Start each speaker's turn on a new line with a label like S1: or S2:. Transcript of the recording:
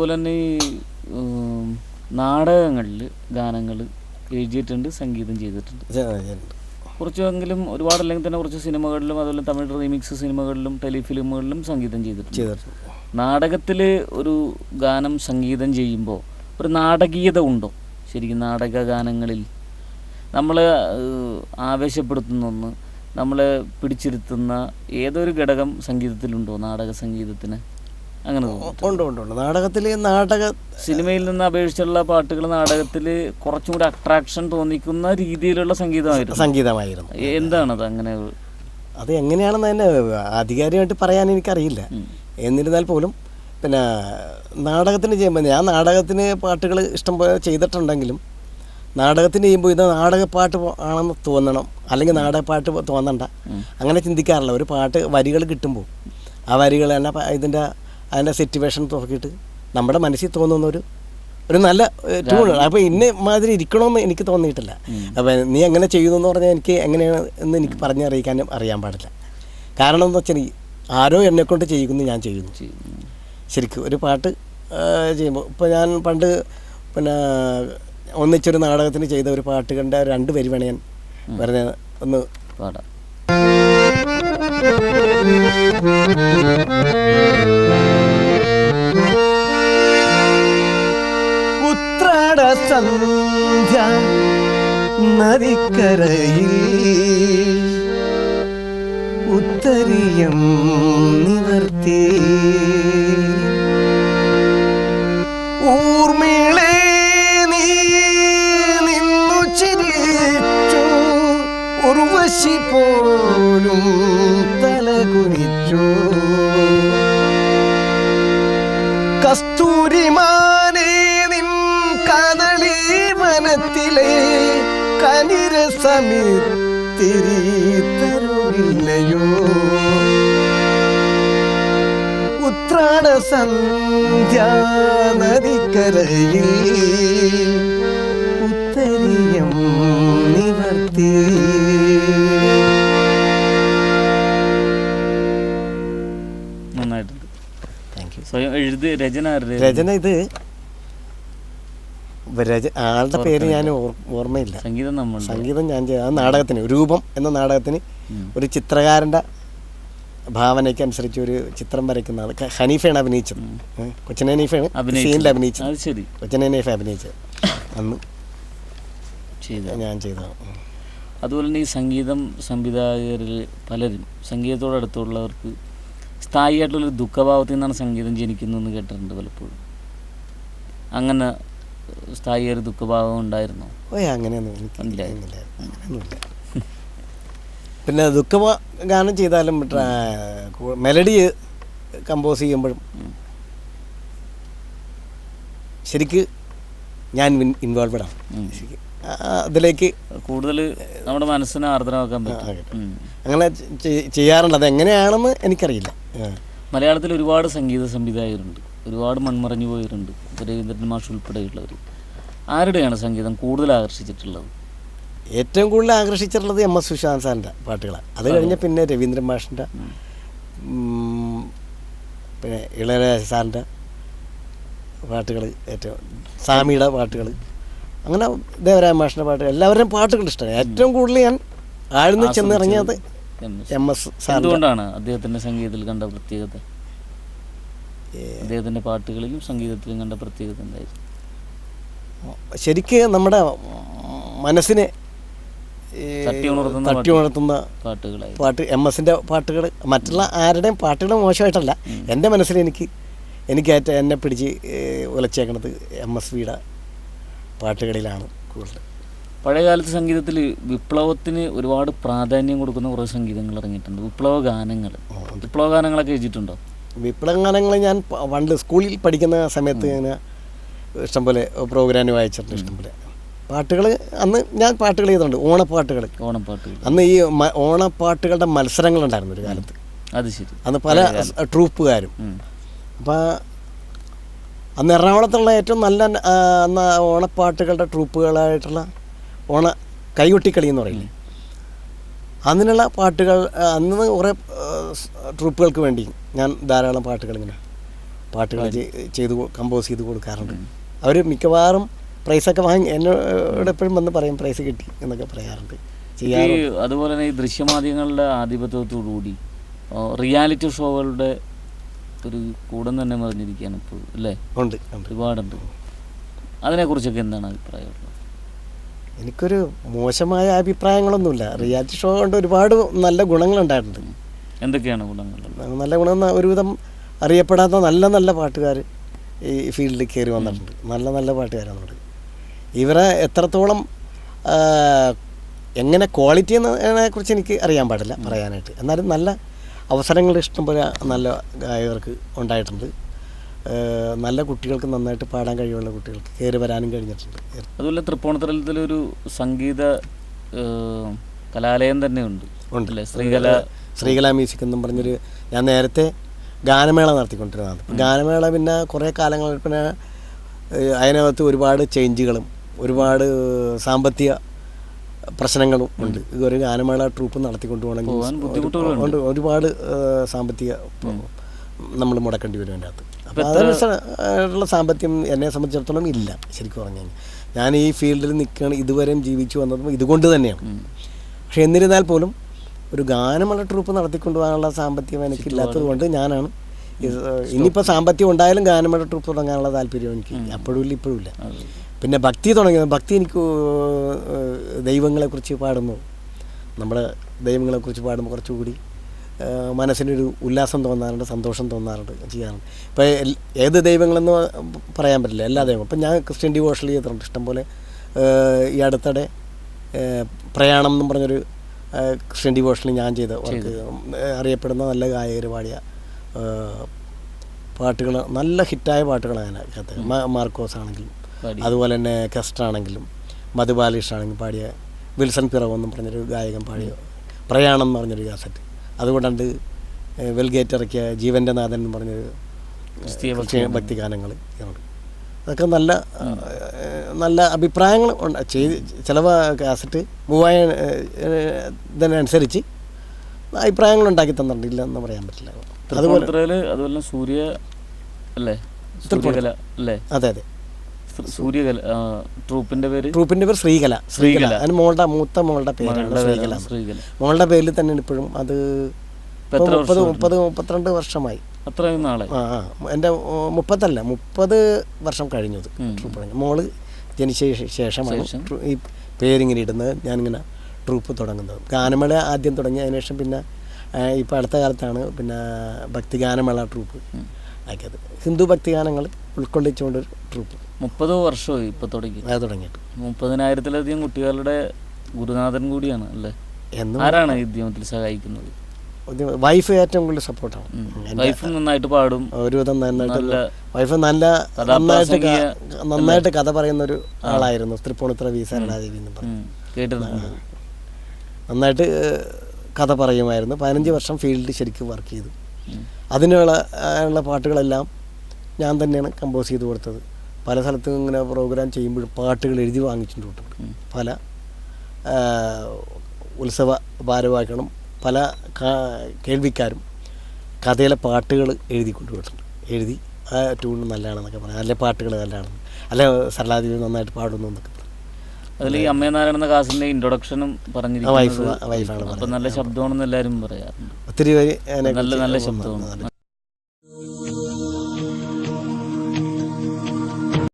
S1: അതുപോലെ തന്നെ ഈ നാടകങ്ങളിൽ ഗാനങ്ങൾ എഴുതിയിട്ടുണ്ട്, സംഗീതം ചെയ്തിട്ടുണ്ട്. കുറച്ചെങ്കിലും ഒരുപാടല്ലെങ്കിൽ തന്നെ കുറച്ച് സിനിമകളിലും അതുപോലെ തമിഴ് റീമിക്സ് സിനിമകളിലും ടെലിഫിലിമുകളിലും സംഗീതം ചെയ്തിട്ടുണ്ട്. നാടകത്തിൽ ഒരു ഗാനം സംഗീതം ചെയ്യുമ്പോൾ ഒരു നാടകീയത ഉണ്ടോ? ശരിക്കും നാടക ഗാനങ്ങളിൽ നമ്മളെ ആവേശപ്പെടുത്തുന്ന ഒന്ന്, നമ്മളെ പിടിച്ചിരുത്തുന്ന ഏതൊരു ഘടകം സംഗീതത്തിലുണ്ടോ? നാടക സംഗീതത്തിന് അങ്ങനെ
S2: ഉണ്ട്. നാടകത്തിൽ
S1: സിനിമയിൽ നിന്ന് അപേക്ഷിച്ചുള്ള പാട്ടുകൾ നാടകത്തിൽ കുറച്ചും കൂടി അട്രാക്ഷൻ തോന്നിക്കുന്ന രീതിയിലുള്ള സംഗീതമായിരുന്നു. എന്താണത്? അങ്ങനെ
S2: അത് എങ്ങനെയാണെന്ന് തന്നെ ആധികാരികമായിട്ട് പറയാൻ എനിക്കറിയില്ല. എന്നിരുന്നാൽ പോലും പിന്നെ നാടകത്തിന് ചെയ്യുമ്പോൾ ഞാൻ നാടകത്തിന് പാട്ടുകൾ ഇഷ്ടം പോലെ ചെയ്തിട്ടുണ്ടെങ്കിലും നാടകത്തിന് ചെയ്യുമ്പോൾ ഇത് നാടകപ്പാട്ട് ആണെന്ന് തോന്നണം, അല്ലെങ്കിൽ നാടകപ്പാട്ട് തോന്നണ്ട, അങ്ങനെ ചിന്തിക്കാറില്ല. ഒരു പാട്ട് വരികൾ കിട്ടുമ്പോൾ ആ വരികൾ തന്നെ അതിൻ്റെ സിറ്റുവേഷൻ നോക്കിയിട്ട് നമ്മുടെ മനസ്സിൽ തോന്നുന്ന ഒരു നല്ല ട്യൂണാണ്. അപ്പോൾ ഇന്ന മാതിരി ഇരിക്കണമെന്ന് എനിക്ക് തോന്നിയിട്ടില്ല. അപ്പോൾ നീ എങ്ങനെ ചെയ്യുന്നു എന്ന് പറഞ്ഞാൽ എനിക്ക് എങ്ങനെയാണ് എന്ന് എനിക്ക് പറഞ്ഞറിയിക്കാനും അറിയാൻ പാടില്ല. കാരണം എന്ന് വെച്ചാൽ ആരോ എന്നെക്കൊണ്ട് ചെയ്യുന്നു, ഞാൻ ചെയ്യുന്നു. ശരിക്കും ഒരു പാട്ട് ചെയ്യുമ്പോൾ ഇപ്പോൾ ഞാൻ പണ്ട് പിന്നെ ഒന്നിച്ചൊരു നാടകത്തിന് ചെയ്ത ഒരു പാട്ട് കണ്ട 2 വരി വേണേ ഞാൻ വെറുതെ ഒന്ന് പാടാം. ഉത്രാട സന്ധ്യ നദിക്കരയിൽ ഉത്തരീയം നിവർത്തി ഊർമിളേ നീ നിന്നു ചിരിച്ചു, ഉർവശി പോലും തലകുനിച്ചു. കസ്തൂരിമാനേ നിൻ കദളി വനത്തിലെ കനിരസമിത്തിരി തരുവില്ലയോ. ഉത്രാട സന്ധ്യ നദിക്കരയിൽ ഉത്തരീയം നിവർത്തി.
S1: നന്നായിട്ടുണ്ട്. Thank you. സ്വയം എഴുതി രചന
S2: ഇത് ആളുടെ പേര് ഞാൻ ഓർമ്മയില്ല. സംഗീതം ഞാൻ ചെയ്ത നാടകത്തിന് രൂപം എന്ന നാടകത്തിന് ഒരു ചിത്രകാരൻ്റെ ഭാവനയ്ക്ക് അനുസരിച്ച് ഒരു ചിത്രം വരയ്ക്കുന്ന ആൾ ഹനീഫയാണ് അഭിനയിച്ചത്. കൊച്ചിൻ ഹനീഫയാണ് സീനിൽ അഭിനയിച്ചത്. കൊച്ചിൻ ഹനീഫ അഭിനയിച്ചത് അന്ന് ഞാൻ ചെയ്തതാണ്.
S1: അതുപോലെ തന്നെ ഈ സംഗീതം സംവിധായകരിൽ പലരും സംഗീതത്തോടടുത്തുള്ളവർക്ക് സ്ഥായിയായിട്ടുള്ളൊരു ദുഃഖഭാവത്തിൽ നിന്നാണ് സംഗീതം ജനിക്കുന്നതെന്ന് കേട്ടിട്ടുണ്ട് പലപ്പോഴും. അങ്ങനെ സ്ഥായി ഒരു ദുഃഖഭാവം ഉണ്ടായിരുന്നോ?
S2: അങ്ങനെയൊന്നുമില്ല. പിന്നെ ദുഃഖഗാനം ചെയ്താലും മെലഡി കമ്പോസ് ചെയ്യുമ്പോഴും ശരിക്ക് ഞാൻ ഇൻവോൾവഡാണ്. അതിലേക്ക്
S1: കൂടുതൽ നമ്മുടെ മനസ്സിനെ ആർദ്രമാക്കാൻ പറ്റും.
S2: അങ്ങനെ ചെയ്യാറുണ്ട്. അതെങ്ങനെയാണെന്ന് എനിക്കറിയില്ല.
S1: മലയാളത്തിൽ ഒരുപാട് സംഗീത സംവിധായകരുണ്ട്, ഒരുപാട് മൺമറഞ്ഞു പോയവരുണ്ട്, രവീന്ദ്രൻ മാഷ് ഉൾപ്പെടെയുള്ളവർ. ആരുടെയാണ് സംഗീതം കൂടുതൽ ആകർഷിച്ചിട്ടുള്ളത്?
S2: ഏറ്റവും കൂടുതൽ ആകർഷിച്ചിട്ടുള്ളത് MS സുശാന്ത് സാറിൻ്റെ പാട്ടുകളാണ്. അത് കഴിഞ്ഞ് പിന്നെ രവീന്ദ്രൻ മാഷിൻ്റെ, പിന്നെ ഇളയരാജ സാറിൻ്റെ പാട്ടുകൾ, ഏറ്റവും സാമിയുടെ പാട്ടുകൾ, അങ്ങനെ ദേവരായ മാഷിൻ്റെ പാട്ടുകൾ, എല്ലാവരുടെയും പാട്ടുകൾ ഇഷ്ടമാണ്. ഏറ്റവും കൂടുതൽ ഞാൻ ആഴ്ന്ന് ചെന്നിറങ്ങിയത് MS സാർ.
S1: എന്തുകൊണ്ടാണ് അദ്ദേഹത്തിൻ്റെ സംഗീതത്തിൽ കണ്ട പ്രത്യേകത? അദ്ദേഹത്തിൻ്റെ പാട്ടുകളിലും സംഗീതത്തിലും കണ്ട പ്രത്യേകത എന്തായിരുന്നു?
S2: ശരിക്ക് നമ്മുടെ മനസ്സിനെ തട്ടി ഉണർത്തുന്ന പാട്ട് MS-ൻ്റെ പാട്ടുകൾ. മറ്റുള്ള ആരുടെയും പാട്ടുകൾ മോശമായിട്ടല്ല, എൻ്റെ മനസ്സിൽ എനിക്ക് എന്നെ പിടിച്ച് ഉലച്ചേക്കണത് MSVയുടെ പാട്ടുകളിലാണ് കൂടുതൽ.
S1: പഴയകാലത്ത് സംഗീതത്തിൽ വിപ്ലവത്തിന് ഒരുപാട് പ്രാധാന്യം കൊടുക്കുന്ന കുറേ സംഗീതങ്ങൾ ഇറങ്ങിയിട്ടുണ്ട്. വിപ്ലവ ഗാനങ്ങളൊക്കെ എഴുതിയിട്ടുണ്ടോ?
S2: വിപ്ലവ ഗാനങ്ങൾ ഞാൻ പണ്ട് സ്കൂളിൽ പഠിക്കുന്ന സമയത്ത് ഞാൻ ഇഷ്ടംപോലെ പ്രോഗ്രാം വായിച്ചിട്ടുണ്ട്. ഇഷ്ടംപോലെ പാട്ടുകൾ അന്ന് ഞാൻ പാട്ടുകൾ ചെയ്തിട്ടുണ്ട്. ഓണപ്പാട്ടുകൾ അന്ന് ഈ ഓണപ്പാട്ടുകളുടെ മത്സരങ്ങളുണ്ടായിരുന്നു ഒരു കാലത്ത്.
S1: അത് ശരി.
S2: അന്ന് പല ട്രൂപ്പുകാരും. അപ്പോൾ അന്ന് എറണാകുളത്തുള്ള ഏറ്റവും നല്ല ഓണപ്പാട്ടുകളുടെ ട്രൂപ്പുകളായിട്ടുള്ള കൈകൊട്ടിക്കളി എന്ന് പറയില്ലേ, അതിനുള്ള പാട്ടുകൾ അന്ന് കുറേ ട്രൂപ്പുകൾക്ക് വേണ്ടി ഞാൻ ധാരാളം പാട്ടുകൾ ഇങ്ങനെ പാട്ടുകൾ ചെയ്ത് കമ്പോസ് ചെയ്ത് കൊടുക്കാറുണ്ട്. അവർ മിക്കവാറും പ്രൈസൊക്കെ വാങ്ങി എന്നോട് എപ്പോഴും വന്ന് പറയും പ്രൈസ് കിട്ടി എന്നൊക്കെ പറയാറുണ്ട്.
S1: അതുപോലെ തന്നെ ഈ ദൃശ്യമാധ്യമങ്ങളുടെ ആധിപത്യത്തോടുകൂടി റിയാലിറ്റി ഷോകളുടെ ഒരു കൂടം തന്നെ മറിഞ്ഞിരിക്കുകയാണ് ഇപ്പോൾ അല്ലേ?
S2: ഉണ്ട്,
S1: ഒരുപാടുണ്ട്. അതിനെക്കുറിച്ചൊക്കെ എന്താണ് അഭിപ്രായമുള്ളത്?
S2: എനിക്കൊരു മോശമായ അഭിപ്രായങ്ങളൊന്നുമില്ല. റിയാലിറ്റി ഷോ കൊണ്ട് ഒരുപാട് നല്ല ഗുണങ്ങളുണ്ടായിട്ടുണ്ട്.
S1: എന്തൊക്കെയാണ് ഗുണങ്ങൾ?
S2: നല്ല ഗുണം, ഒരുവിധം അറിയപ്പെടാത്ത നല്ല നല്ല പാട്ടുകാർ ഈ ഫീൽഡിൽ കയറി വന്നിട്ടുണ്ട്. നല്ല നല്ല പാട്ടുകാർ വന്നിട്ടുണ്ട്. ഇവരെ എത്രത്തോളം എങ്ങനെ ക്വാളിറ്റി എന്നതിനെക്കുറിച്ച് എനിക്ക് അറിയാൻ പാടില്ല പറയാനായിട്ട്. എന്നാലും നല്ല അവസരങ്ങൾ ഇഷ്ടംപോലെ നല്ല ഗായകർക്ക് ഉണ്ടായിട്ടുണ്ട്. നല്ല കുട്ടികൾക്ക് നന്നായിട്ട് പാടാൻ കഴിവുള്ള കുട്ടികൾക്ക് കയറി വരാനും കഴിഞ്ഞിട്ടുണ്ട്.
S1: അതുപോലെ തൃപ്പൂണിത്തുറയിലൊരു സംഗീത കലാലയം തന്നെ ഉണ്ടല്ലേ?
S2: ശ്രീകല മ്യൂസിക് എന്നും പറഞ്ഞൊരു, ഞാൻ നേരത്തെ ഗാനമേള നടത്തിക്കൊണ്ടിരുന്നതാണ്. ഗാനമേള പിന്നെ കുറേ കാലങ്ങൾ പിന്നെ അതിനകത്ത് ഒരുപാട് ചേഞ്ചുകളും ഒരുപാട് സാമ്പത്തിക പ്രശ്നങ്ങളും ഉണ്ട്. ഇതൊരു ഗാനമേള ട്രൂപ്പ് നടത്തിക്കൊണ്ട് പോകണമെങ്കിൽ ഒരുപാട് സാമ്പത്തിക നമ്മൾ മുടക്കേണ്ടി വരും അതിൻ്റെ അകത്ത്. അപ്പോൾ അതിനുള്ള സാമ്പത്തികം എന്നെ സംബന്ധിച്ചിടത്തോളം ഇല്ല. ശരിക്കും പറഞ്ഞു കഴിഞ്ഞാൽ ഞാൻ ഈ ഫീൽഡിൽ നിൽക്കുകയാണ്, ഇതുവരെയും ജീവിച്ചു വന്നതും ഇതുകൊണ്ട് തന്നെയാണ്. പക്ഷെ എന്നിരുന്നാൽ പോലും ഒരു ഗാനമേള ട്രൂപ്പ് നടത്തിക്കൊണ്ടു പോകാനുള്ള സാമ്പത്തികം എനിക്കില്ലാത്തത് കൊണ്ട് ഞാനാണ് ഇനിയിപ്പോൾ സാമ്പത്തികം ഉണ്ടായാലും ഗാനമേള ട്രൂപ്പ് തുടങ്ങാനുള്ള താല്പര്യം എനിക്ക് അപ്പോഴും ഇല്ല, ഇപ്പോഴും ഇല്ല. പിന്നെ ഭക്തി തുടങ്ങിയത്, ഭക്തി എനിക്ക് ദൈവങ്ങളെക്കുറിച്ച് പാടുമ്പോൾ, നമ്മുടെ ദൈവങ്ങളെക്കുറിച്ച് പാടുമ്പോൾ കുറച്ചുകൂടി മനസ്സിനൊരു ഉല്ലാസം തോന്നാറുണ്ട്, സന്തോഷം തോന്നാറുണ്ട്, ചെയ്യാറുണ്ട്. ഇപ്പോൾ ഏത് ദൈവങ്ങളെന്ന് പറയാൻ പറ്റില്ല, എല്ലാ ദൈവങ്ങളും. ഇപ്പം ഞാൻ ക്രിസ്ത്യൻ ഡിവോഷണൽ ചെയ്തിട്ടുണ്ട് ഇഷ്ടംപോലെ. ഈ അടുത്തിടെ പ്രയാണം എന്നും പറഞ്ഞൊരു ക്രിസ്ത്യൻ ഡിവോഷണൽ ഞാൻ ചെയ്ത വർക്ക്, അറിയപ്പെടുന്ന നല്ല ഗായകർ പാടിയ പാട്ടുകൾ, നല്ല ഹിറ്റായ പാട്ടുകളാണ് അതിനകത്ത്. മാർക്കോസ് ആണെങ്കിലും അതുപോലെ തന്നെ കെസ്റ്ററാണെങ്കിലും മധുബാലിഷ് ആണെങ്കിലും പാടിയ വിൽസൺ പിറവോ എന്നും പറഞ്ഞൊരു ഗായകൻ പാടിയ പ്രയാണം എന്ന് പറഞ്ഞൊരു കാസറ്റ്, അതുകൊണ്ടുണ്ട് വെൽഗേറ്റ് ഇറക്കിയ ജീവൻ്റെ നാഥൻ എന്ന് പറഞ്ഞൊരു ഭക്തിഗാനങ്ങൾ ഇതുണ്ട്. അതൊക്കെ നല്ല നല്ല അഭിപ്രായങ്ങൾ ചില കാസറ്റ് 3000 ഇതിനനുസരിച്ച് അഭിപ്രായങ്ങൾ ഉണ്ടാക്കി തന്നിട്ടുണ്ട്, ഇല്ല എന്ന് പറയാൻ പറ്റില്ല.
S1: അതുപോലെ സൂര്യ അല്ലേ?
S2: അതെ അതെ,
S1: സൂര്യകല ട്രൂപ്പിന്റെ പേര്
S2: ശ്രീകല. അതിന് മൂത്ത മോളുടെ പേരാണ് ശ്രീകല. മോളുടെ പേരിൽ തന്നെ ഇപ്പോഴും അത് 32 വർഷമായി.
S1: അത്രയും നാളെ?
S2: എൻ്റെ 30 വർഷം കഴിഞ്ഞത്. മോള് ജനിച്ച ശേഷമാണ് ഈ പേരിങ്ങനെ ഇടുന്നത്, ഞാനിങ്ങനെ ട്രൂപ്പ് തുടങ്ങുന്നത്. ഗാനമേള ആദ്യം തുടങ്ങി, അതിനുശേഷം പിന്നെ ഇപ്പോൾ അടുത്ത കാലത്താണ് പിന്നെ ഭക്തിഗാനമേള ട്രൂപ്പ് ആക്കിയത്. ഹിന്ദു ഭക്തിഗാനങ്ങൾ ഉൾക്കൊള്ളിച്ചുകൊണ്ട് ട്രൂപ്പ്.
S1: 30 വർഷമായി ഇപ്പോൾ തുടങ്ങിയിട്ട്. 30,000-ലധികം കുട്ടികളുടെ ഗുരുനാഥൻ കൂടിയാണ് അല്ലേ? ആരാണ് ഈ ഉദ്യമത്തിൽ സഹായിക്കുന്നത്?
S2: വൈഫ് ഏറ്റവും കൂടുതൽ സപ്പോർട്ടാണ്.
S1: വൈഫ് നന്നായിട്ട് പാടും,
S2: ഒരുവിധം നന്നായിട്ട്. വൈഫ് നന്നായിട്ട് കഥ പറയുന്നൊരു ആളായിരുന്നു. തൃപ്പൂണിത്തുറ വി സരളാദേവി എന്ന് പറഞ്ഞു
S1: കേട്ടിട്ടുണ്ട്.
S2: നന്നായിട്ട് കഥ പറയുമായിരുന്നു. 15 വർഷം ഫീൽഡിൽ ശരിക്കും വർക്ക് ചെയ്തു. അതിനുള്ള പാട്ടുകളെല്ലാം ഞാൻ തന്നെയാണ് കമ്പോസ് ചെയ്ത് കൊടുത്തത്. പല സ്ഥലത്തും ഇങ്ങനെ പ്രോഗ്രാം ചെയ്യുമ്പോഴും പാട്ടുകൾ എഴുതി വാങ്ങിച്ചിട്ടുണ്ട്. പല ഉത്സവ ഭാരവാഹികളും പല കേൾവിക്കാരും കഥയിലെ പാട്ടുകൾ എഴുതി കൊണ്ടുപോയിട്ടുണ്ട്. എഴുതി ആ ട്യൂൺ നല്ലതാണെന്നൊക്കെ പറയാം, നല്ല പാട്ടുകൾ നല്ലതാണെന്ന്, അല്ല സരളാദേവി നന്നായിട്ട് പാടുന്നു എന്നൊക്കെ പറയും.
S1: അതിൽ ഈ അമ്മേ നാരായണ കാസിൻ്റെ ഇൻട്രൊഡക്ഷനും പറഞ്ഞിരിക്കുന്നത്
S2: വൈഫാണ്.
S1: നല്ല ശബ്ദമാണെന്ന് എല്ലാവരും പറയാറുണ്ട്.
S2: ഒത്തിരി
S1: നല്ല ശബ്ദമാണ്.